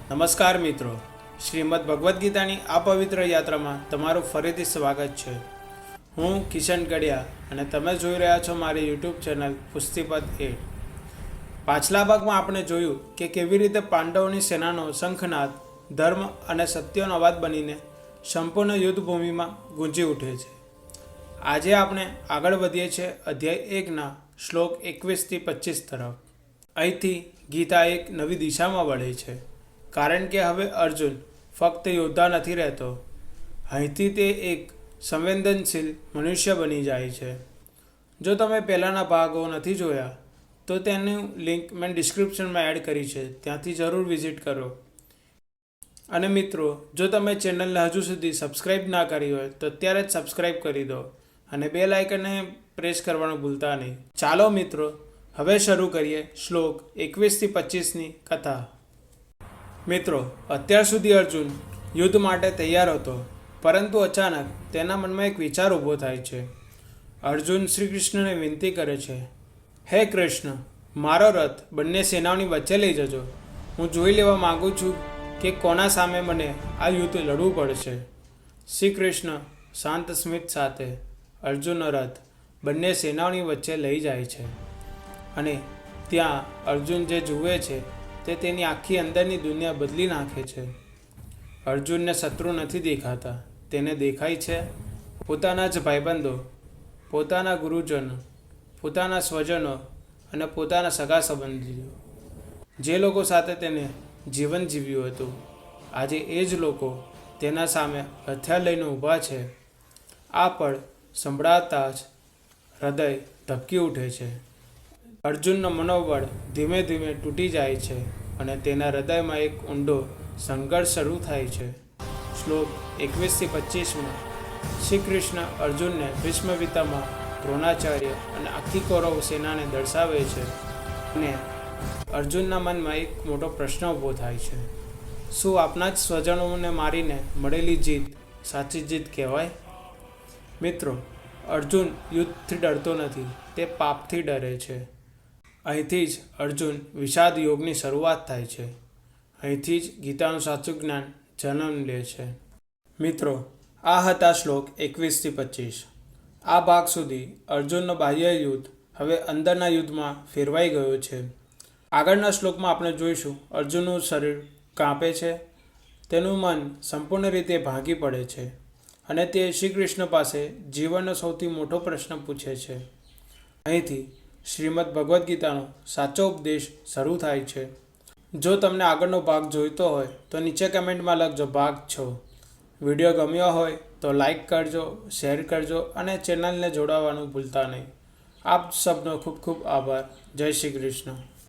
નમસ્કાર મિત્રો, શ્રીમદ ભગવદ્ ગીતાની આ પવિત્ર યાત્રામાં તમારું ફરીથી સ્વાગત છે. હું કિશન કડિયા અને તમે જોઈ રહ્યા છો મારી યુટ્યુબ ચેનલ પુસ્તિપદ 8. પાછલા ભાગમાં આપણે જોયું કે કેવી રીતે પાંડવોની સેનાનો શંખનાદ ધર્મ અને સત્યનો અવાજ બનીને સંપૂર્ણ યુદ્ધભૂમિમાં ગુંજી ઉઠે છે. આજે આપણે આગળ વધીએ છીએ અધ્યાય 1ના શ્લોક 21-25 તરફ. અહીંથી ગીતા એક નવી દિશામાં વળે છે, કારણ કે હવે અર્જુન ફક્ત યોદ્ધા નથી રહેતો. અહીંથી તે એક સંવેદનશીલ મનુષ્ય બની જાય છે. જો તમે પહેલાંના ભાગો નથી જોયા તો તેનું લિંક મેં ડિસ્ક્રિપ્શનમાં એડ કરી છે, ત્યાંથી જરૂર વિઝિટ કરો. અને મિત્રો, જો તમે ચેનલને હજુ સુધી સબસ્ક્રાઈબ ના કરી હોય તો અત્યારે જ સબસ્ક્રાઈબ કરી દો અને બેલ આઇકનને પ્રેસ કરવાનું ભૂલતા નહીં. ચાલો મિત્રો, હવે શરૂ કરીએ શ્લોક 21-25ની કથા. મિત્રો, અત્યાર સુધી અર્જુન યુદ્ધ માટે તૈયાર હતો, પરંતુ અચાનક તેના મનમાં એક વિચાર ઊભો થાય છે. અર્જુન શ્રી કૃષ્ણને વિનંતી કરે છે, હે કૃષ્ણ, મારો રથ બંને સેનાઓની વચ્ચે લઈ જજો. હું જોઈ લેવા માગું છું કે કોના સામે મને આ યુદ્ધ લડવું પડશે. શ્રી કૃષ્ણ શાંત સ્મિત સાથે અર્જુનનો રથ બંને સેનાઓની વચ્ચે લઈ જાય છે. અને ત્યાં અર્જુન જે જુએ છે તે તેની આખી અંદરની દુનિયા બદલી નાખે છે. અર્જુનને શત્રુ નથી દેખાતા, તેને દેખાય છે પોતાના જ ભાઈબંધો, પોતાના ગુરુજનો, પોતાના સ્વજનો અને પોતાના સગા સંબંધીઓ, જે લોકો સાથે તેને જીવન જીવ્યું હતું. આજે એ જ લોકો તેના સામે હથિયાર લઈને ઊભા છે. આ પળ સંભળાતા જ હૃદય ધબકી ઉઠે છે. અર્જુનનો મનોબળ ધીમે ધીમે તૂટી જાય છે અને તેના હૃદયમાં એક ઊંડો સંઘર્ષ શરૂ થાય છે. શ્લોક 21-25માં શ્રી કૃષ્ણ અર્જુનને ભીષ્મ પિતામહ, દ્રોણાચાર્ય અને આખી કૌરવ સેનાને દર્શાવે છે. અને અર્જુનના મનમાં એક મોટો પ્રશ્ન ઊભો થાય છે, શું આપણા જ સ્વજનોને મારીને મળેલી જીત સાચી જીત કહેવાય? મિત્રો, અર્જુન યુદ્ધથી ડરતો નથી, તે પાપથી ડરે છે. અહીંથી જ અર્જુન વિષાદ યોગની શરૂઆત થાય છે. અહીંથી જ ગીતાનું સાચું જ્ઞાન જન્મ લે છે. મિત્રો, આ હતા શ્લોક 21-25. આ ભાગ સુધી અર્જુનનો બાહ્ય યુદ્ધ હવે અંદરના યુદ્ધમાં ફેરવાઈ ગયો છે. આગળના શ્લોકમાં આપણે જોઈશું અર્જુનનું શરીર કાંપે છે, તેનું મન સંપૂર્ણ રીતે ભાંગી પડે છે અને તે શ્રી કૃષ્ણ પાસે જીવનનો સૌથી મોટો પ્રશ્ન પૂછે છે. અહીંથી શ્રીમદ ભગવદ્ ગીતાનો સાચો ઉપદેશ શરૂ થાય છે. જો તમને આગળનો ભાગ જોઈતો હોય તો નીચે કમેન્ટમાં લખજો ભાગ 6. વિડીયો ગમ્યો હોય તો લાઈક કરજો, શેર કરજો અને ચેનલને જોડાવાનું ભૂલતા નહીં. આપ સબનો ખૂબ ખૂબ આભાર. જય શ્રી કૃષ્ણ.